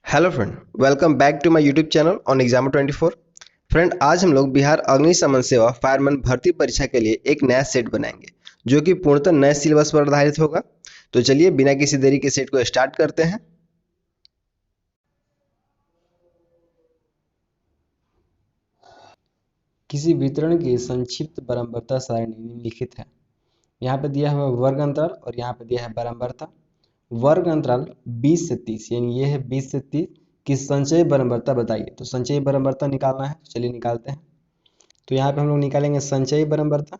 Hello friend, welcome back to my YouTube channel on exam 24। Friend, आज हम लोग बिहार अग्निशमन सेवा फायरमैन भर्ती परीक्षा के लिए एक नया सेट बनाएंगे जो कि पूर्णतः नए सिलेबस पर आधारित होगा। तो चलिए बिना किसी देरी के सेट को स्टार्ट करते हैं। किसी वितरण की संक्षिप्त बारंबारता सारणी निम्नलिखित है। यहाँ पे दिया हुआ वर्ग अंतराल और यहाँ पे दिया है बारंबारता। वर्ग अंतराल 20 से 30 यानी ये है 20 से 30 की संचयी बारंबारता बताइए। तो संचयी बारंबारता निकालना है, तो चलिए निकालते हैं। तो यहाँ पे हम लोग निकालेंगे संचयी बारंबारता।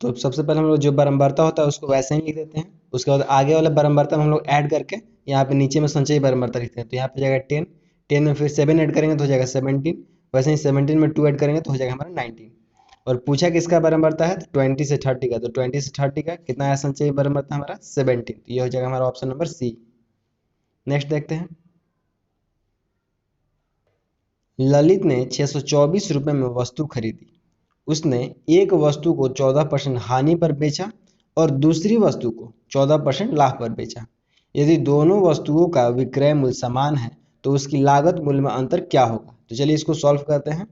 तो सबसे पहले हम लोग जो बारंबारता होता है उसको वैसे ही लिख देते हैं। उसके बाद आगे वाले बारंबारता में हम लोग ऐड करके यहाँ पे नीचे में संचयी बारंबारता लिखते हैं। तो यहाँ पे जाएगा 10, 10 में फिर 7 ऐड करेंगे तो हो जाएगा 17। वैसे ही 17 में 2 ऐड करेंगे तो हो जाएगा हमारा 19। और पूछा किसका बारंबारता है, तो 20 से 30 का। तो 20 से 30 का कितना है संचयी बारंबारता हमारा 17। तो ये हो जाएगा हमारा ऑप्शन नंबर सी। नेक्स्ट देखते हैं। ललित ने 624 रुपये में वस्तु खरीदी। उसने एक वस्तु को 14% हानि पर बेचा और दूसरी वस्तु को 14% लाभ पर बेचा। यदि दोनों वस्तुओं का विक्रय मूल्य समान है तो उसकी लागत मूल्य में अंतर क्या होगा। तो चलिए इसको सॉल्व करते हैं।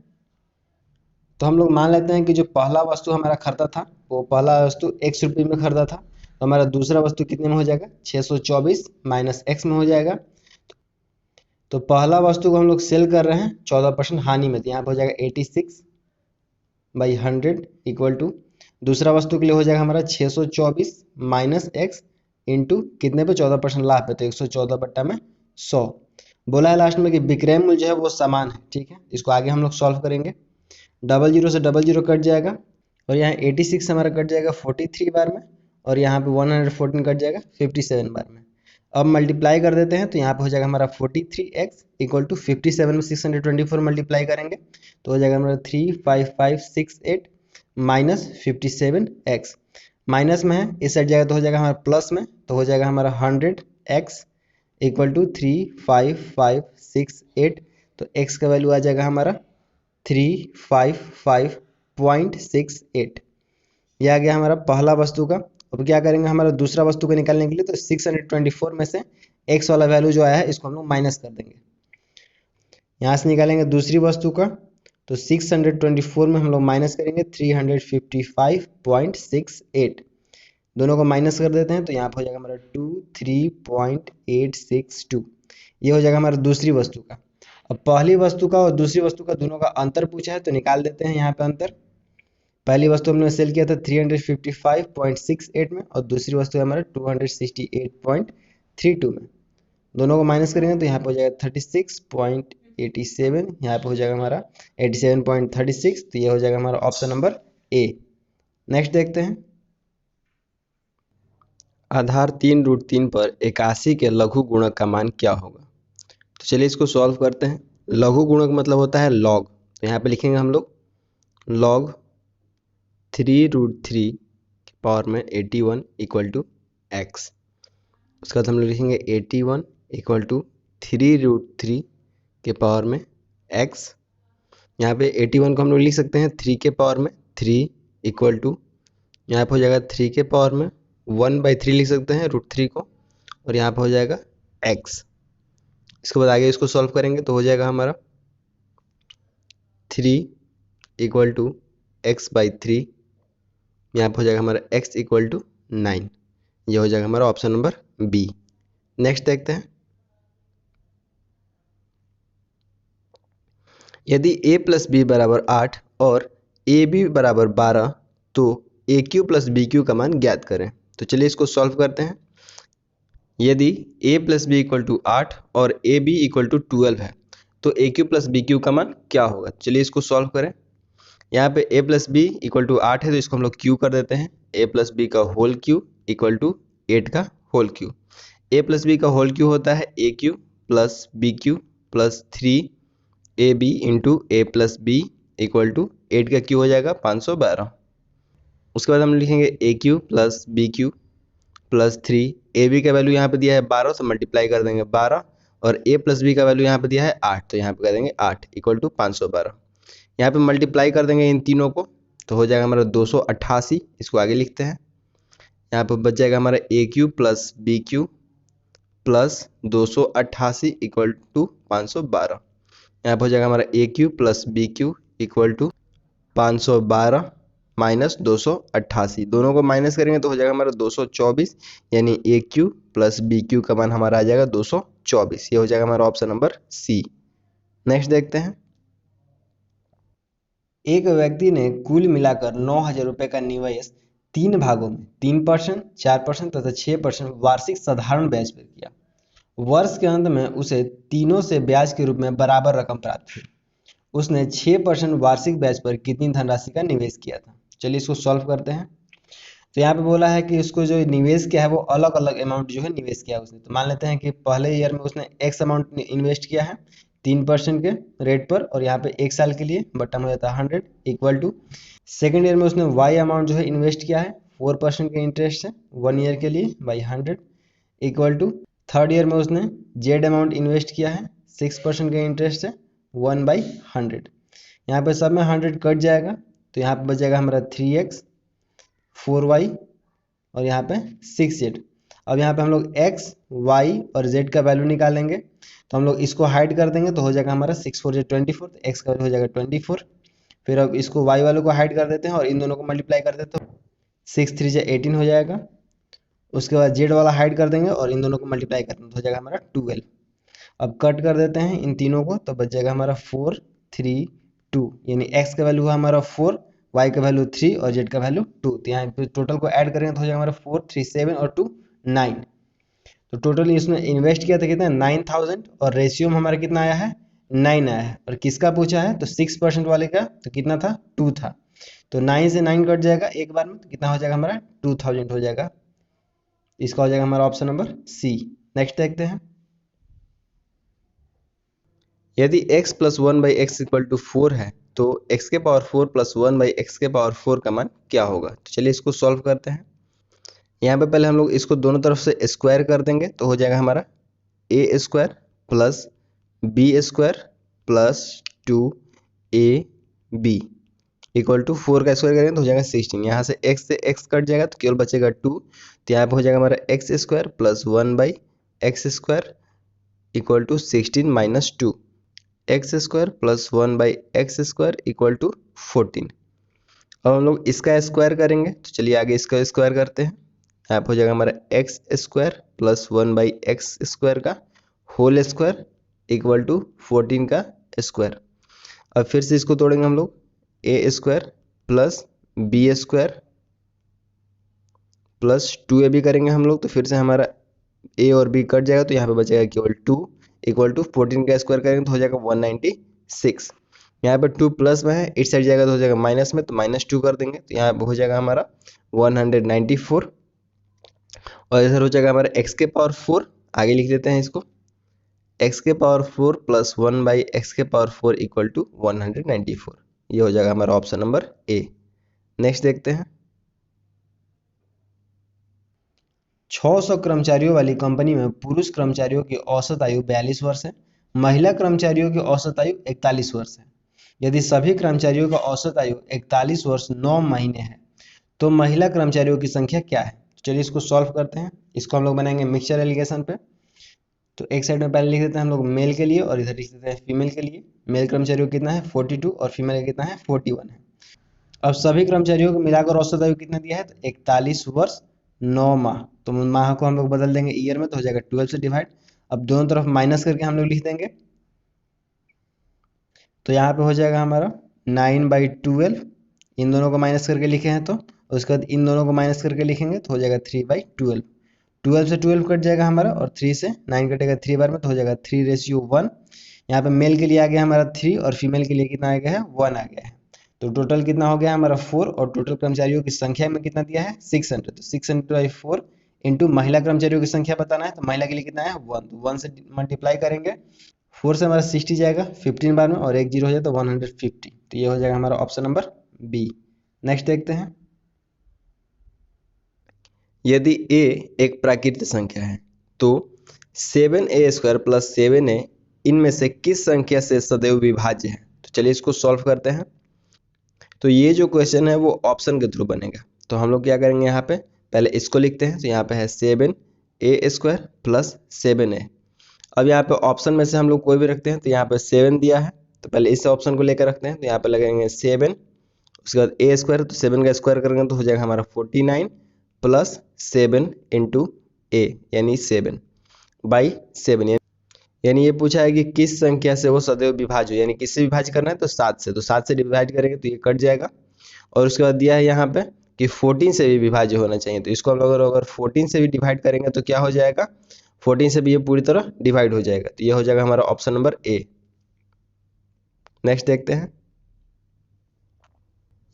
तो हम लोग मान लेते हैं कि जो पहला वस्तु हमारा खरीदा था वो पहला वस्तु x रुपये में खरीदा था। तो हमारा दूसरा वस्तु कितने में हो जाएगा, 624 माइनस x में हो जाएगा। तो पहला वस्तु को हम लोग सेल कर रहे हैं 14% हानि में, तो यहाँ पर हो जाएगा 86/100 इक्वल टू दूसरा वस्तु के लिए हो जाएगा हमारा 624 माइनस एक्स इंटू कितने पे 14% लाभ पे, तो 114/100। बोला है लास्ट में कि विक्रय मूल्य जो है वो समान है। ठीक है, इसको आगे हम लोग सॉल्व करेंगे। डबल जीरो से डबल जीरो कट जाएगा और यहाँ 86 हमारा कट जाएगा 43 बार में और यहाँ पे 114 कट जाएगा 57 बार में। अब मल्टीप्लाई कर देते हैं तो यहाँ पे हो जाएगा हमारा 43x इक्वल टू 57 में 624 मल्टीप्लाई करेंगे तो हो जाएगा हमारा 35568 माइनस 57x। माइनस में है, इस साइड जाएगा तो हो जाएगा हमारा प्लस में, तो हो जाएगा हमारा 100x इक्वल टू 35568। तो x का वैल्यू आ जाएगा हमारा 355.68। यह आ गया हमारा पहला वस्तु का। अब क्या करेंगे, हमारा दूसरा वस्तु को निकालने के लिए तो 624 में से x वाला वैल्यू जो आया है इसको हम लोग माइनस कर देंगे। यहाँ से निकालेंगे दूसरी वस्तु का, तो 624 में हम लोग माइनस करेंगे 355.68। दोनों को माइनस कर देते हैं तो यहाँ पर हो जाएगा हमारा 23.862। ये हो जाएगा हमारा दूसरी वस्तु का। अब पहली वस्तु का और दूसरी वस्तु का दोनों का अंतर पूछा है तो निकाल देते हैं यहाँ पे अंतर। पहली वस्तु हमने सेल किया था 355.68 में और दूसरी वस्तु है हमारा 268.32 में। दोनों को माइनस करेंगे तो यहाँ पे हो जाएगा 36.87, यहाँ पे हो जाएगा हमारा 87.36। तो ये हो जाएगा हमारा ऑप्शन नंबर ए। नेक्स्ट देखते हैं। आधार 3√3 पर 81 के लघु गुणक का मान क्या होगा। तो चलिए इसको सॉल्व करते हैं। लघु गुणक मतलब होता है लॉग। तो यहाँ पे लिखेंगे हम लोग लॉग 3√3 की पावर में 81 इक्वल टू एक्स। उसके बाद हम लोग लिखेंगे 81 इक्वल टू 3√3 के पावर में x। यहाँ पे 81 को हम लोग लिख सकते हैं 3 के पावर में 3 इक्वल टू यहाँ पे हो जाएगा 3 के पावर में 1/3 लिख सकते हैं √3 को और यहाँ पे हो जाएगा x। इसके बाद आगे इसको सॉल्व करेंगे तो हो जाएगा हमारा 3 इक्वल टू x/3। यहाँ पे हो जाएगा हमारा x इक्वल टू 9। ये हो जाएगा हमारा ऑप्शन नंबर बी। नेक्स्ट देखते हैं। यदि a प्लस बी बराबर 8 और ए बी बराबर 12 तो A cube plus B cube का मान ज्ञात करें। तो चलिए इसको सॉल्व करते हैं। यदि a plus B equal to 8 और ए बी इक्वल टू 12 है तो A cube plus B cube का मान क्या होगा। चलिए इसको सॉल्व करें। यहाँ पे a plus B equal to 8 है तो इसको हम लोग क्यू कर देते हैं। a प्लस बी का होल क्यू इक्वल टू 8 का whole cube. a plus B का होल क्यू होता है A cube plus B cube plus 3ab into A plus B equal to 8 का क्यू हो जाएगा 512। उसके बाद हम लिखेंगे A cube plus B cube plus 3। A B का वैल्यू यहाँ पे दिया है 12 तो मल्टीप्लाई कर देंगे 12 और ए प्लस बी का वैल्यू यहाँ पे दिया है 8 तो यहाँ पे कर देंगे 8 इक्वल टू 512। यहाँ पे मल्टीप्लाई कर देंगे इन तीनों को तो हो जाएगा हमारा 288। इसको आगे लिखते हैं। यहाँ पे बच जाएगा हमारा A cube plus B cube plus 288 equal to 512। यहाँ पर हो जाएगा हमारा A cube plus B cube equal to 512 minus 288। दोनों को माइनस करेंगे तो हो जाएगा हमारा 224, यानी ए क्यू प्लस बी क्यू का मान हमारा आ जाएगा 224। ये हो जाएगा हमारा ऑप्शन नंबर सी। नेक्स्ट देखते हैं। एक व्यक्ति ने कुल मिलाकर 9,000 रुपये का निवेश 3 भागों में 3%, 4% तथा 6% वार्षिक साधारण ब्याज पर किया। वर्ष के अंत में उसे तीनों से ब्याज के रूप में बराबर रकम प्राप्त हुई। उसने 6% वार्षिक ब्याज पर कितनी धनराशि का निवेश किया था। चलिए इसको सॉल्व करते हैं। तो यहाँ पे बोला है कि उसको जो निवेश किया है वो अलग अलग अमाउंट जो है निवेश किया उसने। तो मान लेते हैं कि पहले ईयर में उसने एक्स अमाउंट इन्वेस्ट किया है 3% के रेट पर, और यहाँ पे 1 साल के लिए बटन हो जाता है 100 इक्वल टू। सेकेंड ईयर में उसने वाई अमाउंट जो है इन्वेस्ट किया है 4% के इंटरेस्ट से 1 ईयर के लिए by 100 equal to. Third year में उसने जेड अमाउंट इन्वेस्ट किया है 6% के इंटरेस्ट से 1/100। यहाँ पे सब में 100 कट जाएगा तो यहाँ पे बच जाएगा हमारा 3x 4y और यहाँ पे 6z। अब यहाँ पे हम लोग x, y और z का वैल्यू निकालेंगे तो हम लोग इसको हाइड कर देंगे तो हो जाएगा हमारा 6 4 24, तो x का वैल्यू हो जाएगा 24। फिर अब इसको y वालों को हाइड कर देते हैं और इन दोनों को मल्टीप्लाई कर देते हैं, 6 3 18 हो जाएगा। उसके बाद z वाला हाइड कर देंगे और इन दोनों को मल्टीप्लाई कर देंगे तो हो जाएगा हमारा 12। अब कट कर देते हैं इन तीनों को तो बच जाएगा हमारा 4 3 2, यानी x का वैल्यू हुआ हमारा 4, y का वैल्यू 3 और z का वैल्यू 2। तो यहाँ पे टोटल को ऐड करेंगे तो हो जाएगा हमारा 4 3 7 और 2 9। तो टोटल इसमें इन्वेस्ट किया था कितना 9,000 और रेशियो में हमारा कितना आया है 9 आया है। और किसका पूछा है तो 6% वाले का तो कितना था 2 था। तो 9 से 9 कट जाएगा एक बार में तो कितना हो जाएगा हमारा 2000 हो जाएगा। इसका हो जाएगा हमारा ऑप्शन नंबर सी। नेक्स्ट देखते हैं। यदि x plus 1/x equal to 4 है तो x के पावर 4 प्लस 1/x के पावर 4 का मान क्या होगा। तो चलिए इसको सॉल्व करते हैं। यहाँ पे पहले हम लोग इसको दोनों तरफ से स्क्वायर कर देंगे तो हो जाएगा हमारा a square plus b square plus 2ab equal to 4 का स्क्वायर करेंगे तो हो जाएगा 16। यहाँ से x कट जाएगा तो केवल बचेगा 2, तो यहाँ पे हो जाएगा हमारा x square plus 1/x square equal to 16 minus 2, X square plus 1/x square equal to 14। अब हम लोग इसका स्क्वायर करेंगे तो चलिए आगे इसका स्क्वायर करते हैं। यहाँ पर हो जाएगा हमारा x square plus 1/x square का होल स्क्वायर इक्वल टू 14 का स्क्वायर। अब फिर से इसको तोड़ेंगे हम लोग, A square plus B square plus 2ab करेंगे हम लोग तो फिर से हमारा a और b कट जाएगा तो यहाँ पे बचेगा केवल 2 इक्वल टू 14 का स्क्वायर करेंगे तो हो जाएगा 196। यहाँ पे 2 प्लस में है, इस साइड जाएगा तो हो जाएगा माइनस में, तो -2 कर देंगे तो यहाँ पे हो जाएगा हमारा 194 और इधर हो जाएगा हमारा x के पावर 4। आगे लिख देते हैं इसको, x के पावर 4 प्लस 1/x के पावर 4 इक्वल टू 194। ये हो जाएगा हमारा ऑप्शन नंबर ए। नेक्स्ट देखते हैं। 600 कर्मचारियों वाली कंपनी में पुरुष कर्मचारियों की औसत आयु 42 वर्ष है, महिला कर्मचारियों की औसत आयु 41 वर्ष है। यदि सभी कर्मचारियों का औसत आयु 41 वर्ष 9 महीने है तो महिला कर्मचारियों की संख्या क्या है। चलिए इसको सॉल्व करते हैं। इसको हम लोग बनाएंगे मिक्सचर एलिगेशन पे। तो एक साइड में पहले लिख देते हैं हम लोग मेल के लिए और इधर लिख देते हैं फीमेल के लिए। मेल कर्मचारियों का कितना है 42 और फीमेल का कितना है 41 है। अब सभी कर्मचारियों को मिलाकर औसत आयु कितना दिया है तो 41 वर्ष 9 माह। तो माह को हम लोग बदल देंगे ईयर में तो हो जाएगा 12 से डिवाइड। अब दोनों तरफ माइनस करके हम लोग लिख देंगे तो यहाँ पे हो जाएगा हमारा 9/12। इन दोनों को माइनस करके लिखे हैं तो उसके बाद इन दोनों को माइनस करके लिखेंगे तो हो जाएगा 3/12। 12 से 12 कट जाएगा हमारा और 3 से 9 कटेगा 3 बार में तो हो जाएगा 3:1। यहाँ पे मेल के लिए आ गया हमारा 3 और फीमेल के लिए कितना आ गया है 1 आ गया है। तो टोटल कितना हो गया हमारा 4 और टोटल कर्मचारियों की संख्या में कितना दिया है 600। तो 600/4 इंटू महिला कर्मचारियों की संख्या बताना है तो महिला के लिए कितना है 1, तो 1 से मल्टीप्लाई करेंगे। 4 से हमारा 60 जाएगा 15 बार में और एक जीरो हो जाए तो 150। तो ये हो जाएगा हमारा ऑप्शन नंबर बी। नेक्स्ट देखते हैं। यदि a एक प्राकृतिक संख्या है तो 7a² प्लस 7a इनमें से किस संख्या से सदैव विभाज्य है। तो चलिए इसको सॉल्व करते हैं। तो ये जो क्वेश्चन है वो ऑप्शन के थ्रू बनेगा। तो हम लोग क्या करेंगे, यहाँ पे पहले इसको लिखते हैं। तो यहाँ पे है 7 a² प्लस 7a। अब यहाँ पे ऑप्शन में से हम लोग कोई भी रखते हैं, तो यहाँ पे 7 दिया है तो पहले इस ऑप्शन को लेकर रखते हैं, तो यहाँ पे लगेंगे 7, उसके बाद a², तो 7 का स्क्वायर करेंगे तो हो जाएगा हमारा 49 प्लस 7 इंटू a यानी 7/7। यानी ये पूछा है कि किस संख्या से वो सदैव विभाज्य हो, यानी किससे विभाज्य करना है, तो 7 से। तो 7 से डिवाइड करेंगे तो ये कट जाएगा। और उसके बाद दिया है यहाँ पे कि 14 से भी विभाज्य होना चाहिए, तो इसको हम लोग अगर 14 से भी डिवाइड करेंगे तो क्या हो जाएगा, 14 से भी ये पूरी तरह डिवाइड हो जाएगा, तो ये हो जाएगा हमारा ऑप्शन नंबर ए। नेक्स्ट देखते हैं,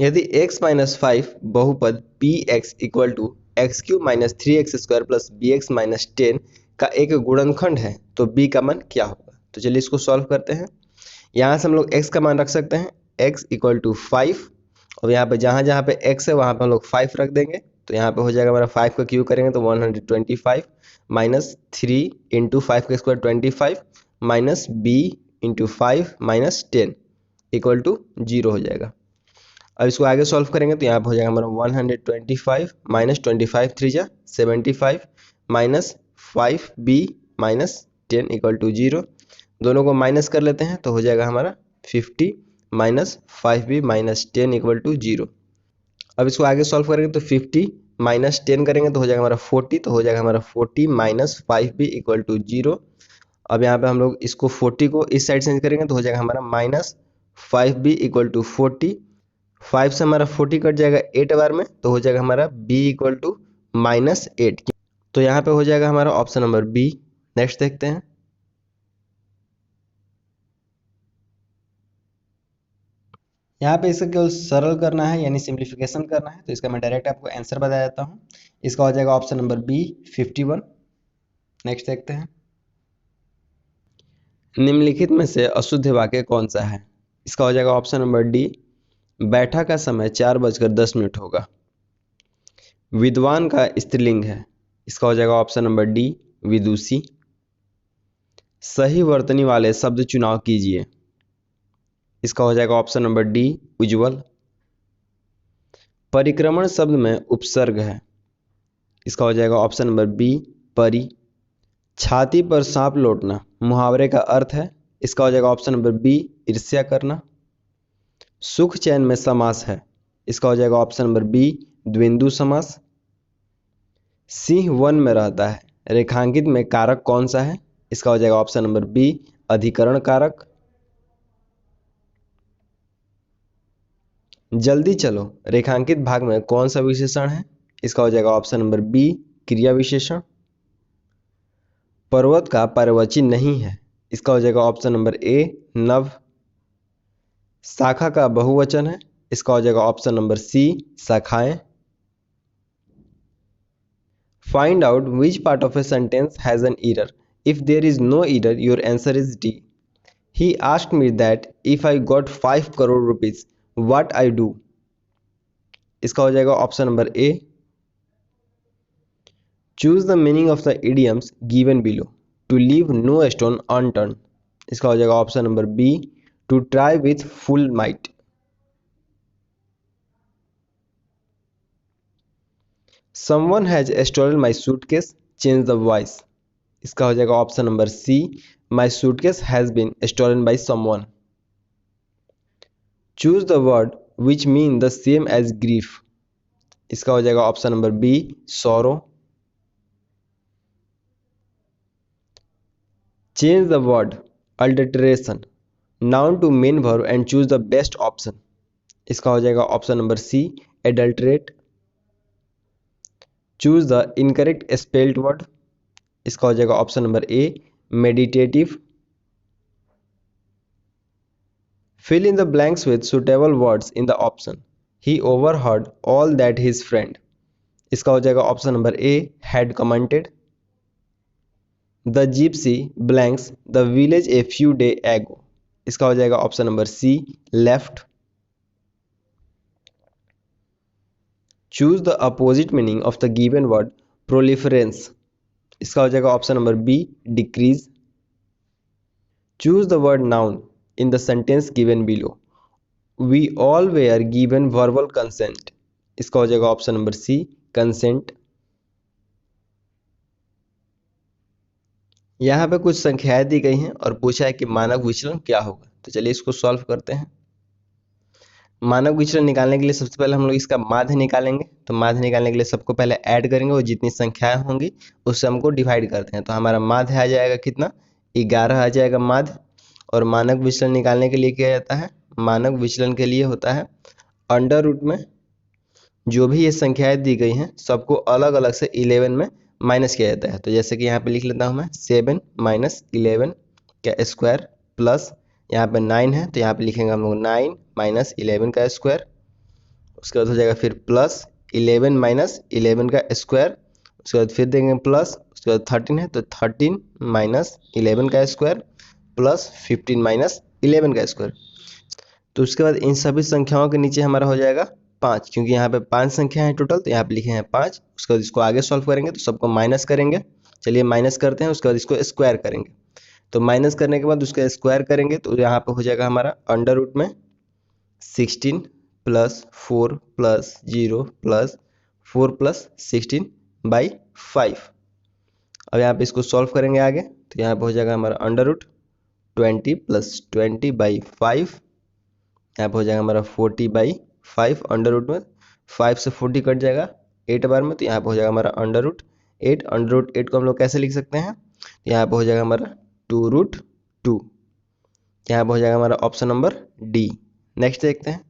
यदि x माइनस 5 बहुपद px equal to x³ minus 3x² plus bx minus 10 का एक गुणनखंड है तो b का मान क्या होगा। तो चलिए इसको सॉल्व करते हैं। यहाँ से हम लोग x का मान रख सकते हैं, x इक्वल टू 5, और यहाँ पे जहाँ जहाँ पे x है वहाँ पे हम लोग 5 रख देंगे, तो यहाँ पे हो जाएगा हमारा 5 का क्यूब करेंगे तो 125 माइनस 3 इंटू 5 का square 25 minus b into 5 minus 10 equal to 0 हो जाएगा। अब इसको आगे सॉल्व करेंगे तो यहाँ पे हो जाएगा हमारा 125 माइनस 25 3 जा 75 minus 5b minus 10 equal to 0। दोनों को माइनस कर लेते हैं तो हो जाएगा हमारा 50 minus 5b minus 10 equal to 0। अब इसको आगे सॉल्व करेंगे तो 50 माइनस 10 करेंगे तो हो जाएगा हमारा 40, तो हो जाएगा हमारा 40 माइनस 5b इक्वल टू 0। अब यहाँ पे हम लोग इसको 40 को इस साइड चेंज करेंगे तो हो जाएगा हमारा माइनस 5b इक्वल टू 40। 5 से हमारा 40 कट जाएगा 8 बार में, तो हो जाएगा हमारा b इक्वल टू माइनस 8। तो यहाँ पे हो जाएगा हमारा ऑप्शन नंबर बी। नेक्स्ट देखते हैं, यहाँ पे इसका केवल सरल करना है यानी सिंप्लीफिकेशन करना है, तो इसका मैं डायरेक्ट आपको आंसर बता देता हूँ। इसका हो जाएगा ऑप्शन नंबर बी 51। नेक्स्ट देखते हैं, निम्नलिखित में से अशुद्ध वाक्य कौन सा है। इसका हो जाएगा ऑप्शन नंबर डी, बैठा का समय 4:10 होगा। विद्वान का स्त्रीलिंग है, इसका हो जाएगा ऑप्शन नंबर डी विदुषी। सही वर्तनी वाले शब्द चुनाव कीजिए, इसका हो जाएगा ऑप्शन नंबर डी उज्ज्वल। परिक्रमण शब्द में उपसर्ग है, इसका हो जाएगा ऑप्शन नंबर बी परी। छाती पर सांप लौटना मुहावरे का अर्थ है, इसका हो जाएगा ऑप्शन नंबर बी ईर्ष्या करना। सुख चैन में समास है, इसका हो जाएगा ऑप्शन नंबर बी द्वंद्व समास। सिंह वन में रहता है, रेखांकित में कारक कौन सा है, इसका हो जाएगा ऑप्शन नंबर बी अधिकरण कारक। जल्दी चलो रेखांकित भाग में कौन सा विशेषण है, इसका हो जाएगा ऑप्शन नंबर बी क्रिया विशेषण। पर्वत का पर्वची नहीं है, इसका हो जाएगा ऑप्शन नंबर ए नभ। शाखा का बहुवचन है, इसका हो जाएगा ऑप्शन नंबर सी शाखाएं। Find out which part of a sentence has an error, if there is no error your answer is D. He asked me that if I got 5 crore rupees what I do, इसका हो जाएगा option number A. Choose the meaning of the idioms given below, to leave no stone unturned, इसका हो जाएगा option number B to try with full might. Someone has stolen my suitcase change the voice, इसका हो जाएगा option number C my suitcase has been stolen by someone. Choose the word which mean the same as grief, इसका हो जाएगा option number B sorrow. Change the word alteration noun to main verb and choose the best option, इसका हो जाएगा option number C adulterate. Choose the incorrect spelled word, इसका हो जाएगा option number A meditative. Fill in the blanks with suitable words in the option, he overheard all that his friend, इसका हो जाएगा option number A had commented. The gypsy blanks the village a few day ago, इसका हो जाएगा option number C left. Choose the opposite meaning of the given word proliferance, इसका हो जाएगा option number B decrease. Choose the word noun in the sentence given below, we all were given verbal consent, इसका हो जाएगा option number सी consent. यहाँ पे कुछ संख्याएं दी गई हैं और पूछा है कि मानक विचलन क्या होगा। तो चलिए इसको सॉल्व करते हैं। मानक विचलन निकालने के लिए सबसे पहले हम लोग इसका माध्य निकालेंगे। तो माध्य निकालने के लिए सबको पहले ऐड करेंगे और जितनी संख्याएं होंगी उससे हमको डिवाइड करते हैं। तो हमारा माध्य आ जाएगा कितना, 11 आ जाएगा माध्य। और मानक विचलन निकालने के लिए क्या जाता है, मानक विचलन के लिए होता है अंडर रूट में जो भी ये संख्याएं दी गई हैं सबको अलग अलग से 11 में माइनस किया जाता है। तो जैसे कि यहाँ पे लिख लेता हूँ मैं 7 माइनस 11 का स्क्वायर प्लस यहाँ पे 9 है तो यहाँ पे लिखेंगे हम लोग 9 माइनस 11 का स्क्वायर। उसके बाद हो जाएगा फिर प्लस 11 माइनस 11 का स्क्वायर। उसके बाद फिर देंगे प्लस, उसके बाद 13 है तो 13 माइनस 11 का स्क्वायर प्लस 15 माइनस 11 का स्क्वायर। तो उसके बाद इन सभी संख्याओं के नीचे हमारा हो जाएगा 5, क्योंकि यहाँ पे 5 संख्या है टोटल तो यहाँ पे लिखे हैं 5। उसके बाद इसको आगे सॉल्व करेंगे तो सबको माइनस करेंगे। चलिए माइनस करते हैं, उसके बाद इसको स्क्वायर करेंगे। तो माइनस करने के बाद उसका स्क्वायर करेंगे तो यहाँ पे हो जाएगा हमारा अंडर रूट में 16 plus 4 plus 0 plus 4 plus 16 by 5। अब यहाँ पे इसको सॉल्व करेंगे आगे तो यहाँ पे हो जाएगा हमारा अंडर रूट 20 प्लस 20 बाई 5। यहाँ पे हो जाएगा हमारा 40 बाई 5। अंडर रूट में 5 से 40 कट जाएगा 8 बार में, तो यहाँ पे हो जाएगा हमारा अंडर रूट 8। अंडर रूट 8 को हम लोग कैसे लिख सकते हैं, यहाँ पे हो जाएगा हमारा 2 रूट 2। यहाँ पे हो जाएगा हमारा ऑप्शन नंबर डी। नेक्स्ट देखते हैं,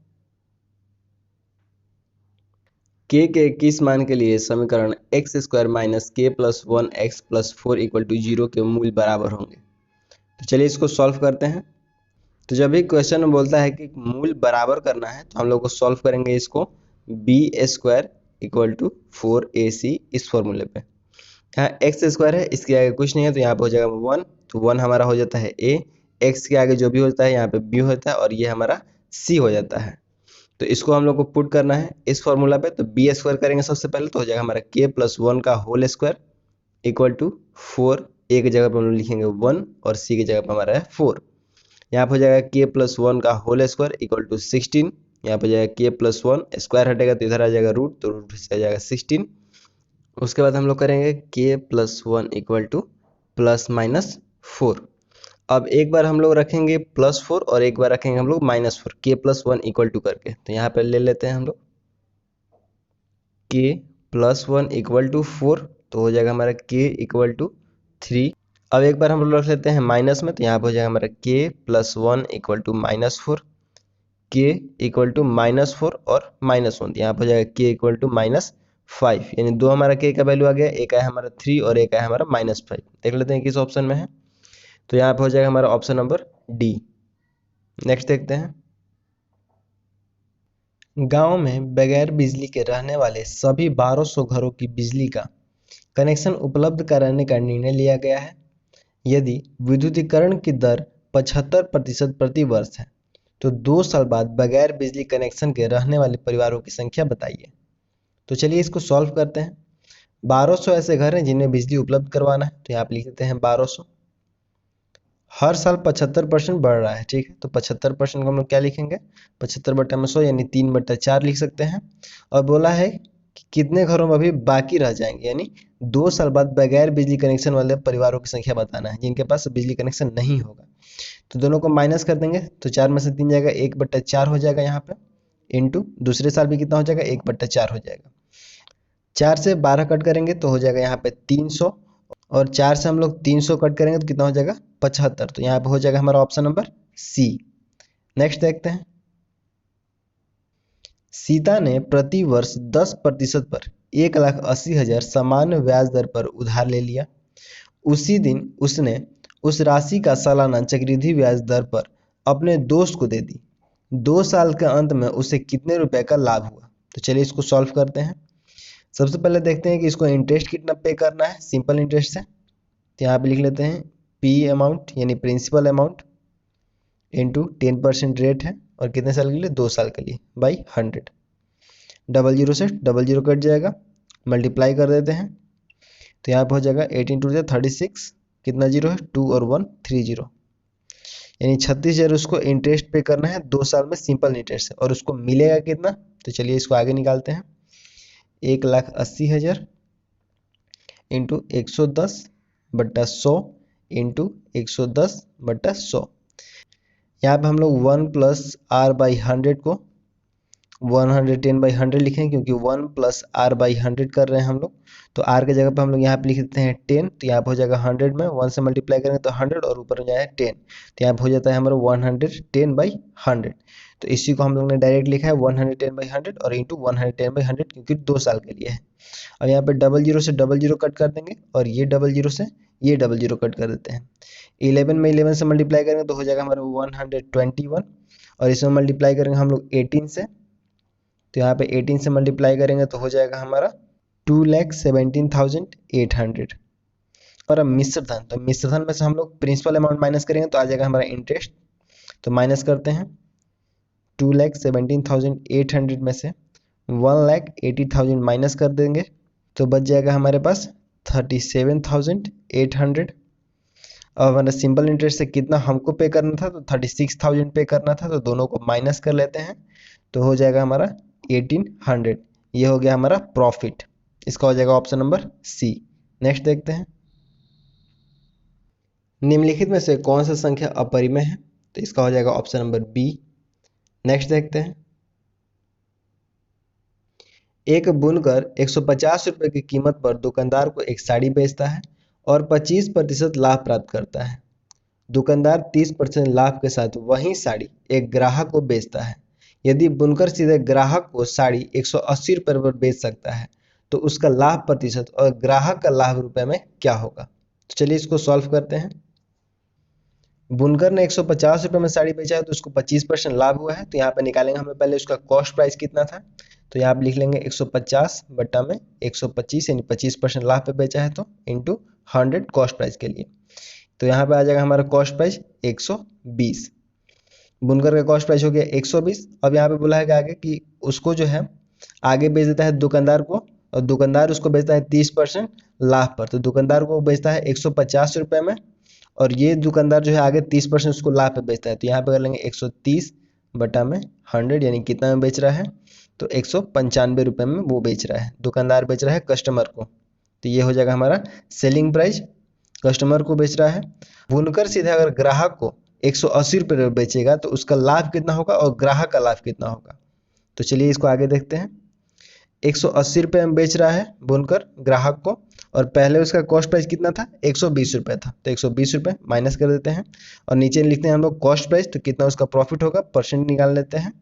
के किस मान के लिए समीकरण X square minus K plus 1x plus 4 equal to 0 के मूल बराबर होंगे। तो चलिए इसको सॉल्व करते हैं। तो जब भी क्वेश्चन में बोलता है कि मूल बराबर करना है तो हम लोग को सॉल्व करेंगे इसको B square equal to 4ac इस फॉर्मूले पे। यहाँ एक्स स्क्वायर है, इसके आगे कुछ नहीं है तो यहाँ पे हो जाएगा 1, तो 1 हमारा हो जाता है a। एक्स के आगे जो भी होता है यहाँ पे b होता है और ये हमारा c हो जाता है। तो इसको हम लोग को पुट करना है इस फॉर्मूला पे। तो बी स्क्वायर करेंगे सबसे पहले तो हो जाएगा हमारा k प्लस 1 का whole square equal to 4। a की जगह पर हम लोग लिखेंगे 1 और c की जगह पर हमारा है 4। यहाँ पर हो जाएगा k प्लस 1 का होल स्क्वायर इक्वल टू 16। यहाँ पर जाएगा k प्लस 1, स्क्वायर हटेगा तो इधर आ जाएगा रूट, तो रूट से आ जाएगा 16। उसके बाद हम लोग करेंगे k plus 1 equal two plus minus 4। अब एक बार हम लोग रखेंगे +4 और एक बार रखेंगे हम लोग -4, k प्लस 1 इक्वल टू करके। तो यहाँ पर ले लेते हैं हम लोग k प्लस 1 इक्वल टू 4, तो हो जाएगा हमारा k इक्वल टू 3। अब एक बार हम लोग रख लेते हैं माइनस में, तो यहाँ पर हो जाएगा हमारा k plus 1 equal to -4, k equal to -4 और -1, यहाँ पर हो जाएगा k इक्वल टू -5। यानी दो हमारा k का वैल्यू आ गया, एक है हमारा 3 और एक है हमारा -5। देख लेते हैं किस ऑप्शन में है। तो यहाँ पे हो जाएगा हमारा ऑप्शन नंबर डी। नेक्स्ट देखते हैं, गांव में बगैर बिजली के रहने वाले सभी 1200 घरों की बिजली का कनेक्शन उपलब्ध कराने का निर्णय लिया गया है। यदि विद्युतीकरण की दर 75% प्रति वर्ष है तो 2 साल बाद बगैर बिजली कनेक्शन के रहने वाले परिवारों की संख्या बताइए। तो चलिए इसको सॉल्व करते हैं। 1200 ऐसे घर हैं जिन्हें बिजली उपलब्ध करवाना है, तो यहाँ पे लिख देते हैं 1200। हर साल 75% बढ़ रहा है, ठीक है। तो 75% को हम लोग क्या लिखेंगे, 75/100 यानी 3/4 लिख सकते हैं। और बोला है कि कितने घरों में अभी बाकी रह जाएंगे, यानी 2 साल बाद बगैर बिजली कनेक्शन वाले परिवारों की संख्या बताना है जिनके पास बिजली कनेक्शन नहीं होगा। तो दोनों को माइनस कर देंगे तो 4 में से 3 जाएगा, 1/4 हो जाएगा यहाँ पे, इंटू दूसरे साल भी कितना हो जाएगा, 1/4 हो जाएगा। 4 से 12 कट करेंगे तो हो जाएगा यहाँ पे 300, और 4 से हम लोग 300 कट करेंगे तो कितना हो जाएगा, 75। तो यहाँ पे हो जाएगा हमारा ऑप्शन नंबर सी। नेक्स्ट देखते हैं, सीता ने प्रति वर्ष 10% पर 1,80,000 सामान्य ब्याज दर पर उधार ले लिया। उसी दिन उसने उस राशि का सालाना चक्रवृद्धि ब्याज दर पर अपने दोस्त को दे दी। 2 साल के अंत में उसे कितने रुपए का लाभ हुआ। तो चलिए इसको सॉल्व करते हैं। सबसे पहले देखते हैं कि इसको इंटरेस्ट कितना पे करना है, सिंपल इंटरेस्ट से। तो यहाँ पे लिख लेते हैं पी अमाउंट यानी प्रिंसिपल अमाउंट इंटू 10% रेट है और कितने साल के लिए, 2 साल के लिए, बाई 100। 00 से 00 कट जाएगा, मल्टीप्लाई कर देते हैं तो यहाँ पे हो जाएगा 18 टू 36, कितना जीरो है, 2 और 1 30, यानी 36,000 उसको इंटरेस्ट पे करना है 2 साल में सिंपल इंटरेस्ट से, और उसको मिलेगा कितना। तो चलिए इसको आगे निकालते हैं। 1,80,000 इंटू 110/100 इंटू 110/100। यहाँ पे हम लोग 1 प्लस आर बाई 100 को 110/100 लिखें, क्योंकि 1 प्लस आर बाई 100 कर रहे हैं हम लोग। तो आर के जगह पे हम लोग यहाँ पे लिख देते हैं 10, तो यहाँ पे हो जाएगा 100 में 1 से मल्टीप्लाई करेंगे तो 100 और ऊपर हो जाएगा 10, तो यहाँ पे हो जाता है हमारा 110/100। तो इसी को हम लोग ने डायरेक्ट लिखा है 110/100 और इंटू 110/100, क्योंकि 2 साल के लिए है। और यहाँ पे 00 से 00 कट कर देंगे और ये 00 से ये 00 कट कर देते हैं। 11 में 11 से मल्टीप्लाई करेंगे तो हो जाएगा हमारा 121, और इसमें मल्टीप्लाई करेंगे हम लोग 18 से, तो यहाँ पे 18 से मल्टीप्लाई करेंगे तो हो जाएगा हमारा 2,17,800। और अब मिश्र धन, तो मिश्र धन में से हम लोग प्रिंसिपल अमाउंट माइनस करेंगे तो आ जाएगा हमारा इंटरेस्ट। तो माइनस करते हैं, 2,17,800 में से 1,80,000 माइनस कर देंगे तो बच जाएगा हमारे पास 37,800। अब हमारा सिंपल इंटरेस्ट से कितना हमको पे करना था, तो 36,000 पे करना था, तो दोनों को माइनस कर लेते हैं तो हो जाएगा हमारा 1800। ये हो गया हमारा प्रॉफिट, इसका हो जाएगा ऑप्शन नंबर सी। नेक्स्ट देखते हैं, निम्नलिखित में से कौन सा संख्या अपरिमेय है, तो इसका हो जाएगा ऑप्शन नंबर बी। नेक्स्ट देखते हैं, एक बुनकर 150 रुपये की कीमत पर दुकानदार को एक साड़ी बेचता है और 25% लाभ प्राप्त करता है। दुकानदार 30% लाभ के साथ वही साड़ी एक ग्राहक को बेचता है। यदि बुनकर सीधे ग्राहक को साड़ी 180 रुपये पर बेच सकता है तो उसका लाभ प्रतिशत और ग्राहक का लाभ रुपए में क्या होगा। तो चलिए इसको सॉल्व करते हैं। बुनकर ने 150 रुपये में साड़ी बेचा है तो उसको 25% लाभ हुआ है, तो यहाँ पे निकालेंगे हमें पहले उसका कॉस्ट प्राइस कितना था, तो यहाँ पे लिख लेंगे 150 बटा में 125, यानी 25% लाभ पे बेचा है तो इंटू 100 कॉस्ट प्राइस के लिए। तो यहाँ पे आ जाएगा हमारा कॉस्ट प्राइस 120। बुनकर का कॉस्ट प्राइस हो गया 120। अब यहाँ पे बोला है कि आगे कि उसको जो है आगे बेच देता है दुकानदार को, और दुकानदार उसको बेचता है 30% लाभ पर। तो दुकानदार को बेचता है 150 रुपये में, और ये दुकानदार जो है आगे 30% उसको लाभ पे बेचता है। तो यहाँ पे कर लेंगे 130 बटा में 100, यानी कितना में बेच रहा है, तो 195 रुपये में वो बेच रहा है, दुकानदार बेच रहा है कस्टमर को। तो ये हो जाएगा हमारा सेलिंग प्राइस, कस्टमर को बेच रहा है। बुनकर सीधे अगर ग्राहक को 180 रुपये में बेचेगा तो उसका लाभ कितना होगा और ग्राहक का लाभ कितना होगा। तो चलिए इसको आगे देखते हैं। 180 रुपये में बेच रहा है बुनकर ग्राहक को, और पहले उसका कॉस्ट प्राइस कितना था, 120 रुपये था, तो 120 रुपये माइनस कर देते हैं और नीचे लिखते हैं हम लोग कॉस्ट प्राइस, तो कितना उसका प्रॉफिट होगा परसेंट निकाल लेते हैं।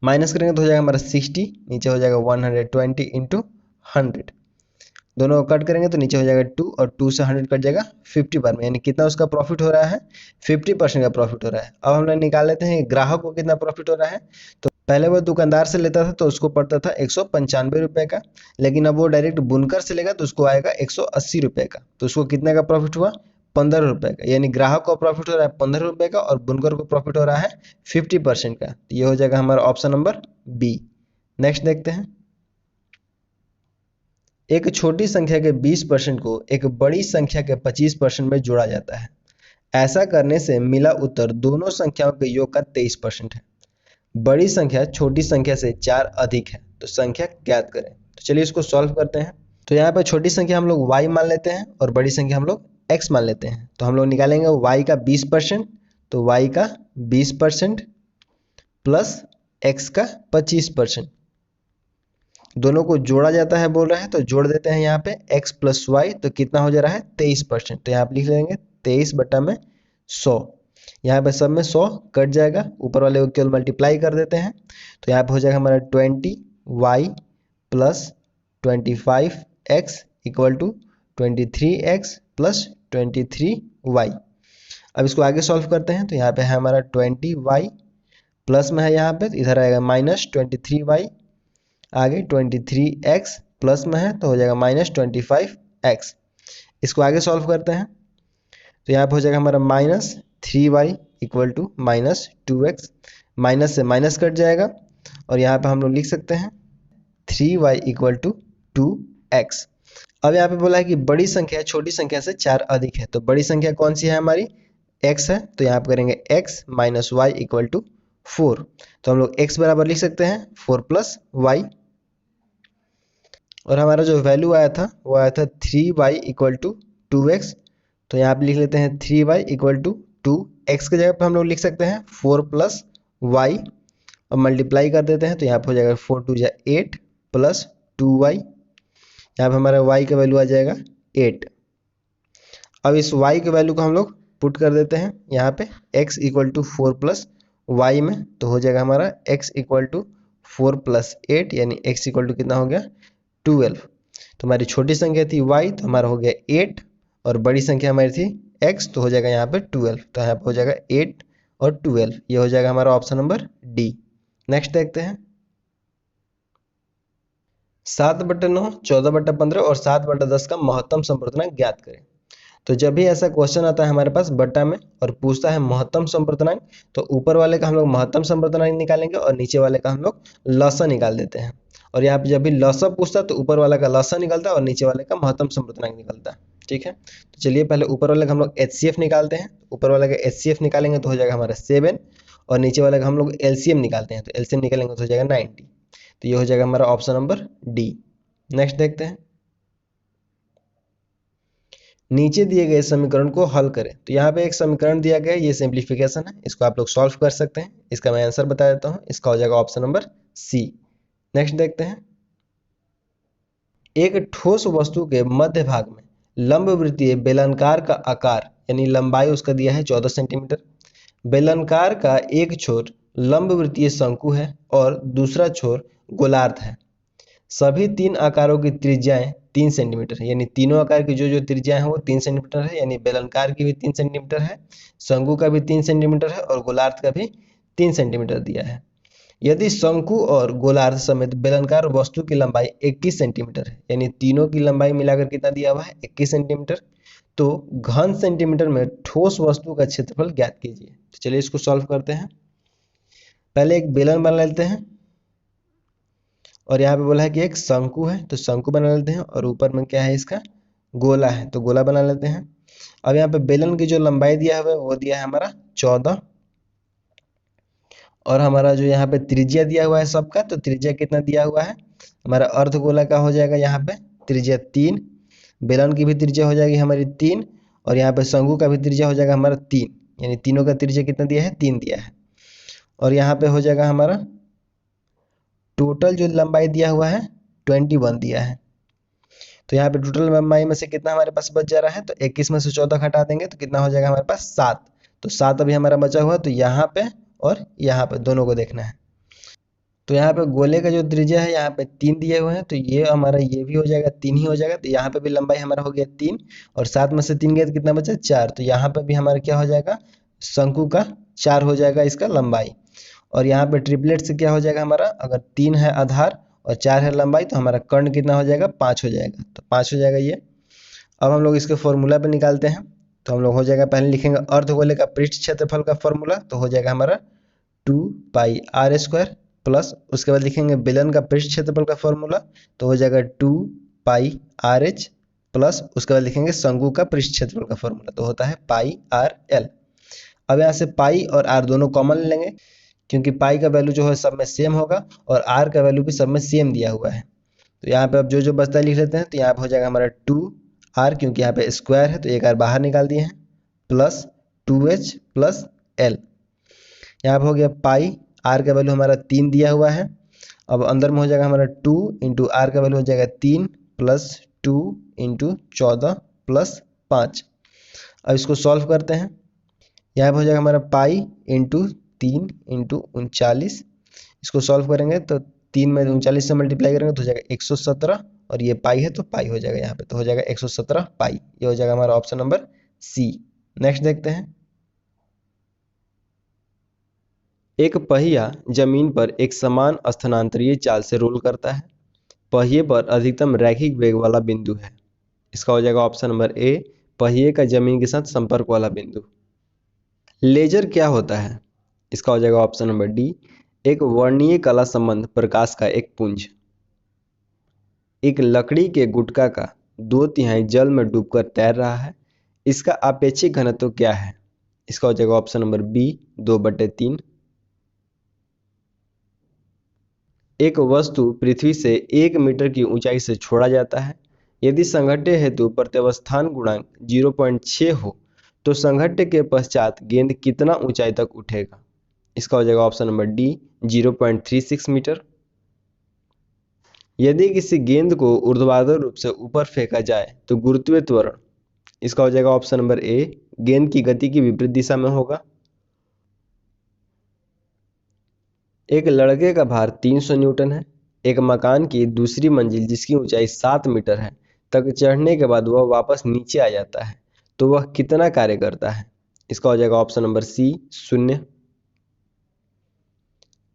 माइनस करेंगे तो हो जाएगा हमारा 60, नीचे हो जाएगा 120 इंटू 100, दोनों को कट करेंगे तो नीचे हो जाएगा 2, और 2 से 100 कट जाएगा 50 बार में, यानी कितना उसका प्रॉफिट हो रहा है, 50% का प्रॉफिट हो रहा है। अब हम लोग निकाल लेते हैं ग्राहक को कितना प्रॉफिट हो रहा है। तो पहले वो दुकानदार से लेता था तो उसको पड़ता था 195 रुपये का, लेकिन अब वो डायरेक्ट बुनकर से लेगा तो उसको आएगा 180 रुपये का, तो उसको कितने का प्रॉफिट हुआ, 15 रुपये का, यानी ग्राहक को प्रॉफिट हो रहा है 15 रुपये का और बुनकर को प्रॉफिट हो रहा है 50% का। तो ये हो जाएगा हमारा ऑप्शन नंबर बी। नेक्स्ट देखते हैं, एक छोटी संख्या के 20% को एक बड़ी संख्या के 25% में जोड़ा जाता है। ऐसा करने से मिला उत्तर दोनों संख्याओं के योग का 23% है। बड़ी संख्या छोटी संख्या से 4 अधिक है, तो संख्या ज्ञात करें। तो चलिए इसको सॉल्व करते हैं। तो यहाँ पर छोटी संख्या हम लोग y मान लेते हैं और बड़ी संख्या हम लोग x मान लेते हैं। तो हम लोग निकालेंगे y का 20%, तो y का 20% प्लस x का 25%, दोनों को जोड़ा जाता है बोल रहा है, तो जोड़ देते हैं यहाँ पे x प्लस वाई, तो कितना हो जा रहा है 23%, तो यहाँ पे लिख लेंगे 23 बटा में 100, यहाँ पे सब में 100 कट जाएगा, ऊपर वाले को केवल मल्टीप्लाई कर देते हैं, तो यहाँ पे हो जाएगा हमारा 20y plus 25x equal to 23x plus 23y। अब इसको आगे सॉल्व करते हैं, तो यहाँ पे है हमारा 20y प्लस में है यहाँ पे, इधर आएगा माइनस 23y, आगे 23x प्लस में है तो हो जाएगा माइनस 25x। इसको आगे सॉल्व करते हैं, तो यहाँ पे हो जाएगा हमारा minus 3y equal to minus 2x, minus से माइनस कट जाएगा और यहाँ पे हम लोग लिख सकते हैं 3y इक्वल टू 2x। अब यहाँ पे बोला है कि बड़ी संख्या छोटी संख्या से 4 अधिक है, तो बड़ी संख्या कौन सी है हमारी, x है, तो यहाँ पे करेंगे x minus Y equal to 4, तो हम लोग x बराबर लिख सकते हैं 4 प्लस वाई, और हमारा जो वैल्यू आया था वो आया था 3y इक्वल टू 2x, तो यहाँ पे लिख लेते हैं 3y इक्वल टू 2। एक्स की जगह पे हम लोग लिख सकते हैं 4 प्लस वाई और मल्टीप्लाई कर देते हैं, तो यहाँ पे हो जाएगा 4 2 जा 8 प्लस 2y। यहाँ पे हमारा y का वैल्यू आ जाएगा 8। अब इस y के वैल्यू को हम लोग पुट कर देते हैं यहाँ पे x equal to 4 plus Y में, तो हो जाएगा हमारा x इक्वल टू 4 प्लस 8 यानी x इक्वल टू कितना हो गया 12। तो हमारी छोटी संख्या थी y, तो हमारा हो गया 8 और बड़ी संख्या हमारी थी x, तो हो जाएगा यहाँ पे 12। तो यहाँ पे हो जाएगा 8 और 12, ये हो जाएगा हमारा ऑप्शन नंबर डी। नेक्स्ट देखते हैं 7/9, 14/15 और 7/10 का महत्तम संपूर्णांक ज्ञात करें। तो जब भी ऐसा क्वेश्चन आता है हमारे पास बट्टा में और पूछता है महत्तम संपूर्णांक, तो ऊपर वाले का हम लोग महत्तम संपूर्णांक निकालेंगे और नीचे वाले का हम लोग लसा निकाल देते हैं। और यहाँ पे जब भी लसा पूछता है तो ऊपर वाला का लसा निकलता है और नीचे वाले का महत्तम संपूर्णांक निकलता है। ठीक है, तो चलिए पहले ऊपर वाले का हम लोग HCF निकालते हैं। ऊपर वाले का HCF निकालेंगे तो हो जाएगा हमारा 7 और नीचे वाले का हम लोग LCM निकालते हैं, तो LCM निकालेंगे तो हो जाएगा 90। तो ये हो जाएगा हमारा ऑप्शन नंबर डी। नेक्स्ट देखते हैं नीचे दिए गए समीकरण को हल करें। तो यहाँ पे एक समीकरण दिया गया है, ये सिंप्लीफिकेशन है, इसको आप लोग सॉल्व कर सकते हैं। इसका मैं आंसर बता देता हूँ, इसका हो जाएगा ऑप्शन नंबर सी। नेक्स्ट देखते हैं एक ठोस वस्तु के मध्य भाग में लंबवृत्तीय बेलनाकार का आकार यानी लंबाई उसका दिया है 14 सेंटीमीटर। बेलनाकार का एक छोर लंबवृत्तीय शंकु है और दूसरा छोर गोलार्ध है। सभी तीन आकारों की त्रिज्याएं 3 सेंटीमीटर है, यानी तीनों आकार की जो त्रिज्याएं हैं वो 3 सेंटीमीटर है, यानी बेलनाकार की भी 3 सेंटीमीटर है, शंकु का भी 3 सेंटीमीटर है और गोलार्ध का भी 3 सेंटीमीटर दिया है। यदि शंकु और गोलार्ध समेत बेलनाकार वस्तु की लंबाई 21 सेंटीमीटर है, यानी तीनों की लंबाई मिलाकर कितना दिया हुआ है 21 सेंटीमीटर, तो घन सेंटीमीटर में ठोस वस्तु का क्षेत्रफल ज्ञात कीजिए। तो चलिए इसको सॉल्व करते हैं। पहले एक बेलन बना लेते हैं और यहाँ पे बोला है कि एक शंकु है, तो शंकु बना लेते हैं और ऊपर में क्या है इसका गोला है, तो गोला बना लेते हैं। अब यहाँ पे बेलन की जो लंबाई दिया हुआ है वो दिया है हमारा 14 और हमारा जो यहाँ पे त्रिज्या दिया हुआ है सबका, तो त्रिज्या कितना दिया हुआ है हमारा अर्धगोला का हो जाएगा यहाँ पे त्रिज्या 3, बेलन की भी त्रिज्या हो जाएगी हमारी 3 और यहाँ पे शंकु का भी त्रिज्या हो जाएगा हमारा 3, यानी तीनों का त्रिज्या कितना दिया है 3 दिया है। और यहाँ पे हो जाएगा हमारा टोटल जो लंबाई दिया हुआ है 21 दिया है। तो यहाँ पे टोटल लंबाई में से कितना हमारे पास बच जा रहा है, तो 21 में से 14 घटा देंगे तो कितना हो जाएगा हमारे पास 7। तो 7 अभी हमारा बचा हुआ है, तो यहाँ पे और यहाँ पे दोनों को देखना है। तो यहाँ पे गोले का जो त्रिज्या है यहाँ पे 3 दिए हुए हैं, तो ये हमारा ये भी हो जाएगा 3 ही हो जाएगा। तो यहाँ पे भी लंबाई हमारा हो गया 3 और 7 में से 3 गया तो कितना बचा 4। तो यहाँ पे भी हमारा क्या हो जाएगा शंकु का 4 हो जाएगा इसका लंबाई। और यहाँ पे ट्रिपलेट से क्या हो जाएगा हमारा, अगर 3 है आधार और 4 है लंबाई, तो हमारा कर्ण कितना हो जाएगा 5 हो जाएगा, तो 5 हो जाएगा ये। अब हम लोग इसके फॉर्मूला पे निकालते हैं। तो हम लोग हो जाएगा पहले लिखेंगे अर्धगोले का पृष्ठ क्षेत्रफल का फॉर्मूला, तो हो जाएगा हमारा 2πr² प्लस उसके बाद लिखेंगे बेलन का पृष्ठ क्षेत्रफल का फॉर्मूला, तो हो जाएगा 2πrh प्लस उसके बाद लिखेंगे शंकु का पृष्ठ क्षेत्रफल का फॉर्मूला, तो होता है πrl। अब यहाँ से पाई और आर दोनों कॉमन लेंगे क्योंकि पाई का वैल्यू जो है सब में सेम होगा और आर का वैल्यू भी सब में सेम दिया हुआ है। तो यहाँ पे अब जो बचता है लिख लेते हैं। तो यहाँ पे हो जाएगा हमारा 2r क्योंकि यहाँ पे स्क्वायर है तो एक आर बाहर निकाल दिए हैं प्लस 2h प्लस l। यहाँ पे हो गया पाई, आर का वैल्यू हमारा 3 दिया हुआ है। अब अंदर में हो जाएगा हमारा 2 इंटू आर का वैल्यू हो जाएगा 3 प्लस 2 इंटू 14 प्लस 5। अब इसको सॉल्व करते हैं। यहाँ पे हो जाएगा हमारा पाई इंटू 3 इंटू 39, इसको सॉल्व करेंगे तो 3 में 39 से मल्टीप्लाई करेंगे तो हो जाएगा 117 और ये पाई है तो पाई हो जाएगा यहाँ पे, तो हो जाएगा 117 पाई। ये हो जाएगा हमारा ऑप्शन नंबर सी। नेक्स्ट देखते हैं एक पहिया जमीन पर एक समान स्थानांतरीय चाल से रोल करता है। पहिए पर अधिकतम रैखिक वेग वाला बिंदु है। इसका हो जाएगा ऑप्शन नंबर ए पहिए का जमीन के साथ संपर्क वाला बिंदु। लेजर क्या होता है? इसका हो जाएगा ऑप्शन नंबर डी एक वर्णीय कला संबंध प्रकाश का एक पुंज। एक लकड़ी के गुटका का 2/3 जल में डूबकर तैर रहा है, इसका आपेक्षिक घनत्व क्या है? इसका हो जाएगा ऑप्शन नंबर बी 2/3। एक वस्तु पृथ्वी से 1 मीटर की ऊंचाई से छोड़ा जाता है, यदि संघट्य हेतु प्रत्यावस्थान गुणांक 0.6 हो तो संघट्य के पश्चात गेंद कितना ऊंचाई तक उठेगा? इसका हो जाएगा ऑप्शन नंबर डी 0.36 मीटर। यदि किसी गेंद को ऊर्ध्वाधर रूप से ऊपर फेंका जाए तो गुरुत्वीय त्वरण, इसका हो जाएगा ऑप्शन नंबर ए गेंद की गति की विपरीत दिशा में होगा। एक लड़के का भार 300 न्यूटन है। एक मकान की दूसरी मंजिल जिसकी ऊंचाई 7 मीटर है तक चढ़ने के बाद वह वापस नीचे आ जाता है तो वह कितना कार्य करता है? इसका हो जाएगा ऑप्शन नंबर सी 0।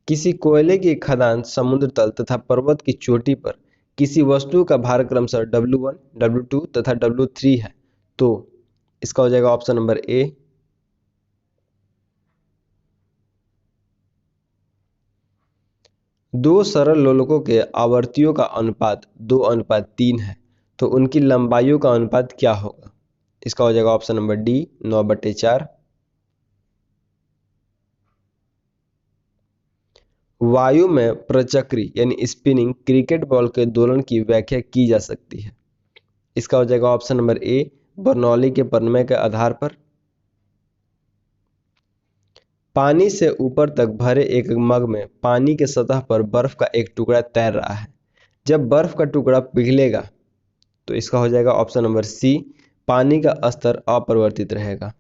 किसी कोयले की खदान समुद्र तल तथा पर्वत की चोटी पर किसी वस्तु का भार क्रमशः W1, W2 तथा W3 है तो इसका हो जाएगा ऑप्शन नंबर ए। दो सरल लोलकों के आवर्तियों का अनुपात 2:3 है तो उनकी लंबाइयों का अनुपात क्या होगा? इसका हो जाएगा ऑप्शन नंबर डी 9/4। वायु में प्रचक्री यानी स्पिनिंग क्रिकेट बॉल के दोलन की व्याख्या की जा सकती है। इसका हो जाएगा ऑप्शन नंबर ए बर्नौली के प्रमेय के आधार पर। पानी से ऊपर तक भरे एक मग में पानी के सतह पर बर्फ का एक टुकड़ा तैर रहा है। जब बर्फ का टुकड़ा पिघलेगा तो इसका हो जाएगा ऑप्शन नंबर सी पानी का स्तर अपरिवर्तित रहेगा।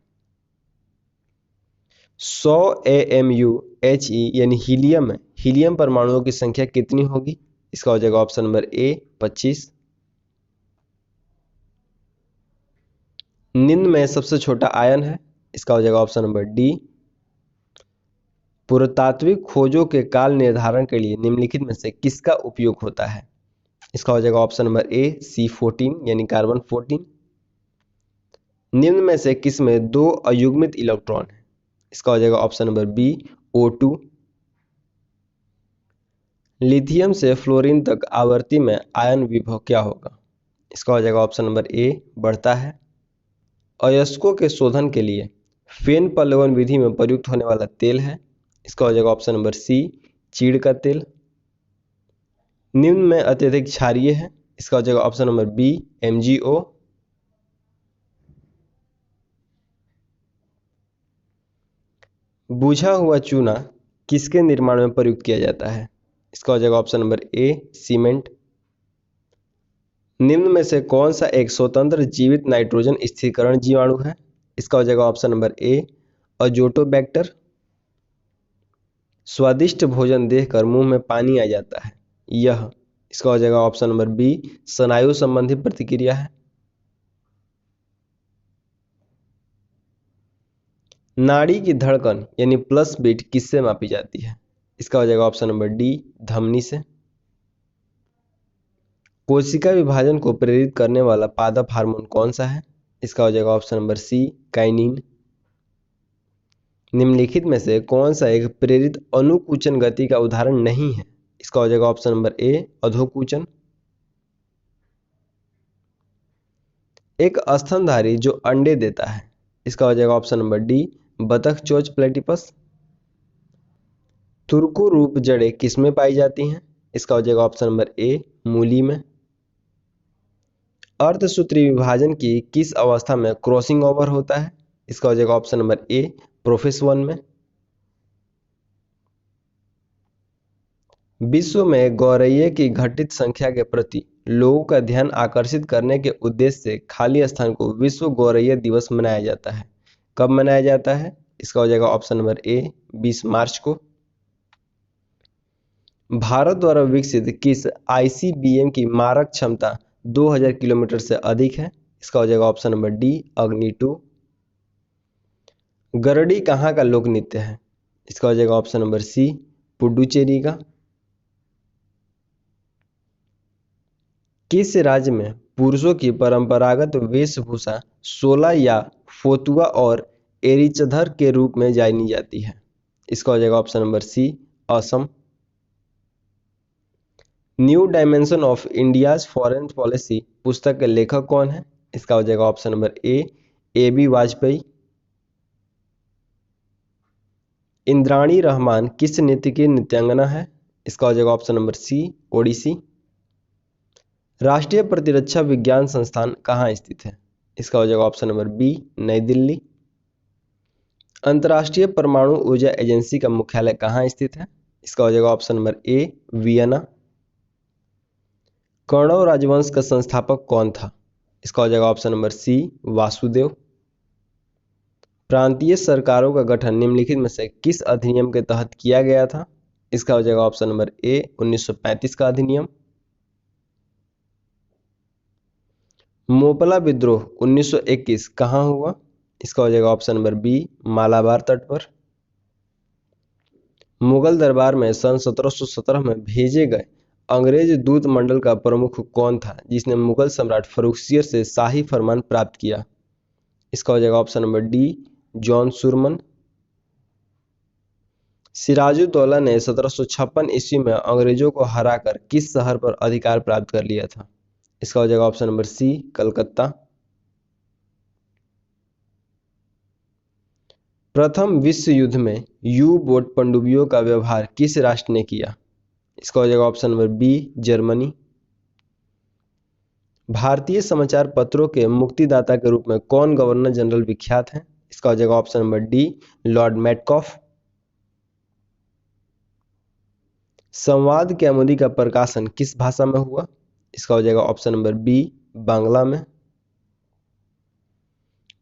100 AMU He यानी हीलियम में हीलियम परमाणुओं की संख्या कितनी होगी? इसका हो जाएगा ऑप्शन नंबर ए 25। निम्न में सबसे छोटा आयन है। इसका हो जाएगा ऑप्शन नंबर डी। पुरातात्विक खोजों के काल निर्धारण के लिए निम्नलिखित में से किसका उपयोग होता है? इसका हो जाएगा ऑप्शन नंबर ए C14 यानी कार्बन 14। निम्न में से किस में दो अयुग्मित इलेक्ट्रॉन है? इसका हो जाएगा option number B O2। Lithium से फ्लोरीन तक आवर्ती में आयन विभव क्या होगा? इसका हो जाएगा ऑप्शन नंबर ए बढ़ता है। अयस्कों के शोधन के लिए फेन पल्लवन विधि में प्रयुक्त होने वाला तेल है। इसका हो जाएगा ऑप्शन नंबर सी चीड़ का तेल। निम्न में अत्यधिक क्षारीय है। इसका हो जाएगा ऑप्शन नंबर बी MgO। बुझा हुआ चूना किसके निर्माण में प्रयुक्त किया जाता है? इसका हो जाएगा ऑप्शन नंबर ए सीमेंट। निम्न में से कौन सा एक स्वतंत्र जीवित नाइट्रोजन स्थिरीकरण जीवाणु है? इसका हो जाएगा ऑप्शन नंबर ए अजोटोबैक्टर। स्वादिष्ट भोजन देखकर मुंह में पानी आ जाता है यह, इसका हो जाएगा ऑप्शन नंबर बी स्नायु संबंधी प्रतिक्रिया है। नाड़ी की धड़कन यानी प्लस बीट किससे मापी जाती है? इसका हो जाएगा ऑप्शन नंबर डी धमनी से। कोशिका विभाजन को प्रेरित करने वाला पादप हार्मोन कौन सा है? इसका हो जाएगा ऑप्शन नंबर सी काइनिन। निम्नलिखित में से कौन सा एक प्रेरित अनुकुचन गति का उदाहरण नहीं है? इसका हो जाएगा ऑप्शन नंबर ए अधोकुचन। एक स्तनधारी जो अंडे देता है, इसका हो जाएगा ऑप्शन नंबर डी बतख चोच प्लेटिपस। तुर्को रूप जड़ें किसमें पाई जाती हैं? इसका हो जाएगा ऑप्शन नंबर ए मूली में। अर्धसूत्री विभाजन की किस अवस्था में क्रॉसिंग ओवर होता है? इसका हो जाएगा ऑप्शन नंबर ए प्रोफेस 1 में। विश्व में गौरैया की घटित संख्या के प्रति लोगों का ध्यान आकर्षित करने के उद्देश्य से खाली स्थान को विश्व गौरैया दिवस मनाया जाता है। कब मनाया जाता है? इसका हो जाएगा ऑप्शन नंबर ए 20 मार्च को। भारत द्वारा विकसित किस ICBM की मारक क्षमता 2000 किलोमीटर से अधिक है? इसका हो जाएगा ऑप्शन नंबर डी अग्नि 2। गरडी कहाँ का लोक नृत्य है? इसका हो जाएगा ऑप्शन नंबर सी पुडुचेरी का। किस राज्य में पुरुषों की परंपरागत वेशभूषा सोला या फोतुआ और एरीचधर के रूप में जानी जाती है? इसका हो जाएगा option number C Assam. New dimension of India's foreign policy पुस्तक के लेखक कौन है? इसका हो जाएगा option number A AB Vajpayee. Indrani Rahman किस नृत्य की नृत्यांगना है? इसका हो जाएगा ऑप्शन नंबर सी ओडिसी। राष्ट्रीय प्रतिरक्षा विज्ञान संस्थान कहाँ स्थित है? इसका हो जाएगा ऑप्शन नंबर बी, नई दिल्ली। अंतर्राष्ट्रीय परमाणु ऊर्जा एजेंसी का मुख्यालय कहाँ स्थित है? इसका हो जाएगा option number A, Vienna. Kaurava राजवंश का संस्थापक कौन था? इसका हो जाएगा ऑप्शन नंबर सी, वासुदेव। प्रांतीय सरकारों का गठन निम्नलिखित में से किस अधिनियम के तहत किया गया था? इसका हो जाएगा ऑप्शन नंबर ए, 1935 का अधिनियम। मोपला विद्रोह 1921 कहाँ हुआ? इसका हो जाएगा ऑप्शन नंबर बी, मालाबार तट पर। मुगल दरबार में सन 1717 में भेजे गए अंग्रेज दूत मंडल का प्रमुख कौन था जिसने मुगल सम्राट फर्रुखसियर से शाही फरमान प्राप्त किया? इसका हो जाएगा option number D, John Surman. Sirajuddaula ने 1756 ईस्वी में अंग्रेजों को हराकर किस शहर पर अधिकार प्राप्त कर लिया था? इसका हो जाएगा ऑप्शन नंबर सी, कलकत्ता। प्रथम विश्व युद्ध में यू बोट पनडुब्बियों का व्यवहार किस राष्ट्र ने किया? इसका हो जाएगा ऑप्शन नंबर बी, जर्मनी। भारतीय समाचार पत्रों के मुक्तिदाता के रूप में कौन गवर्नर जनरल विख्यात है? इसका हो जाएगा option number D, Lord Metcalfe. संवाद कैमुदी का प्रकाशन किस भाषा में हुआ? इसका हो जाएगा ऑप्शन नंबर बी, बांग्ला में।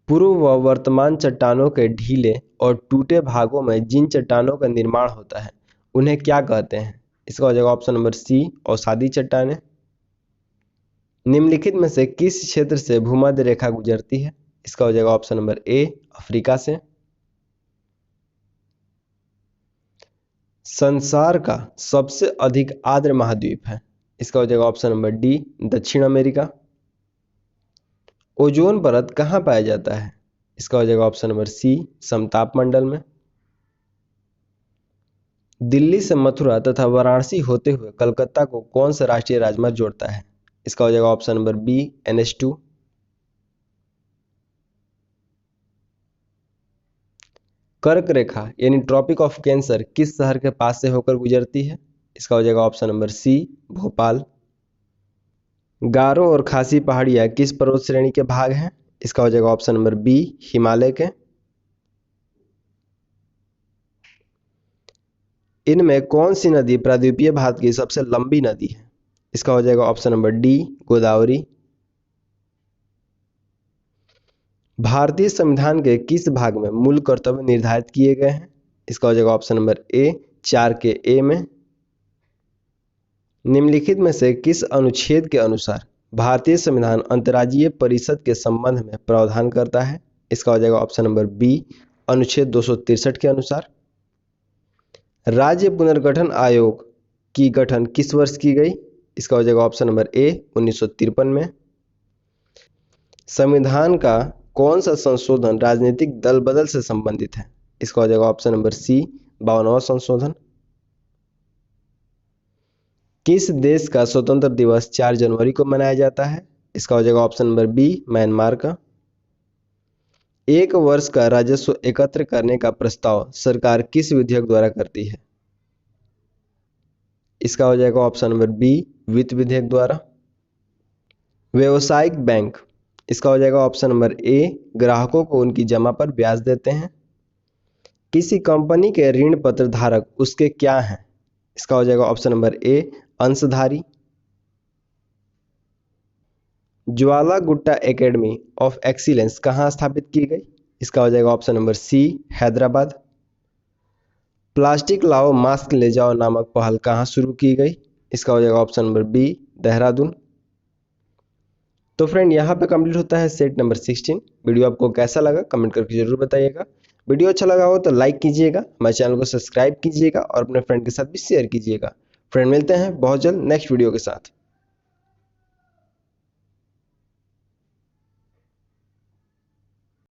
पूर्व व वर्तमान चट्टानों के ढीले और टूटे भागों में जिन चट्टानों का निर्माण होता है उन्हें क्या कहते हैं? इसका हो जाएगा ऑप्शन नंबर सी, औसादी चट्टानें। निम्नलिखित में से किस क्षेत्र से भूमध्य रेखा गुजरती है? इसका हो जाएगा ऑप्शन नंबर ए, अफ्रीका से। संसार का सबसे अधिक आर्द्र महाद्वीप है? इसका हो जाएगा ऑप्शन नंबर डी, दक्षिण अमेरिका। ओजोन परत कहाँ पाया जाता है? इसका हो जाएगा ऑप्शन नंबर सी, समताप मंडल में। दिल्ली से मथुरा तथा वाराणसी होते हुए कलकत्ता को कौन सा राष्ट्रीय राजमार्ग जोड़ता है? इसका हो जाएगा ऑप्शन नंबर बी, NH2। कर्क रेखा यानी ट्रॉपिक ऑफ कैंसर किस शहर के पास से होकर गुजरती है? इसका हो जाएगा ऑप्शन नंबर सी, भोपाल। गारो और खासी पहाड़ियां किस पर्वत श्रेणी के भाग हैं? इसका हो जाएगा ऑप्शन नंबर बी, हिमालय के। इनमें कौन सी नदी प्रायद्वीपीय भारत की सबसे लंबी नदी है? इसका हो जाएगा ऑप्शन नंबर डी, गोदावरी। भारतीय संविधान के किस भाग में मूल कर्तव्य निर्धारित किए गए हैं? इसका हो जाएगा ऑप्शन नंबर ए, 4 के ए में। निम्नलिखित में से किस अनुच्छेद के अनुसार भारतीय संविधान अंतर्राज्यीय परिषद के संबंध में प्रावधान करता है? इसका हो जाएगा ऑप्शन नंबर बी, अनुच्छेद 263 के अनुसार। राज्य पुनर्गठन आयोग की गठन किस वर्ष की गई? इसका हो जाएगा ऑप्शन नंबर ए, 1953 में। संविधान का कौन सा संशोधन राजनीतिक दल बदल से संबंधित है? इसका हो जाएगा ऑप्शन नंबर सी, 52वां संशोधन। किस देश का स्वतंत्र दिवस 4 जनवरी को मनाया जाता है? इसका हो जाएगा ऑप्शन नंबर बी, म्यांमार का। एक वर्ष का राजस्व एकत्र करने का प्रस्ताव सरकार किस विधेयक द्वारा करती है? इसका हो जाएगा ऑप्शन नंबर बी, वित्त विधेयक द्वारा। व्यवसायिक बैंक, इसका हो जाएगा ऑप्शन नंबर ए, ग्राहकों को उनकी जमा पर ब्याज देते हैं। किसी कंपनी के ऋण पत्र धारक उसके क्या हैं? इसका हो जाएगा ऑप्शन नंबर ए, अंशधारी। Jwala Gutta academy of excellence कहाँ स्थापित की गई? इसका हो जाएगा option number C, Hyderabad. Plastic लाओ मास्क ले जाओ नामक पहल कहाँ शुरू की गई? इसका हो जाएगा ऑप्शन नंबर बी, देहरादून। तो फ्रेंड यहाँ पे कंप्लीट होता है सेट नंबर 16। वीडियो आपको कैसा लगा कमेंट करके जरूर बताइएगा। वीडियो अच्छा लगा हो तो लाइक कीजिएगा, हमारे चैनल को सब्सक्राइब कीजिएगा और अपने फ्रेंड के साथ भी शेयर कीजिएगा। फ्रेंड मिलते हैं बहुत जल्द नेक्स्ट वीडियो के साथ।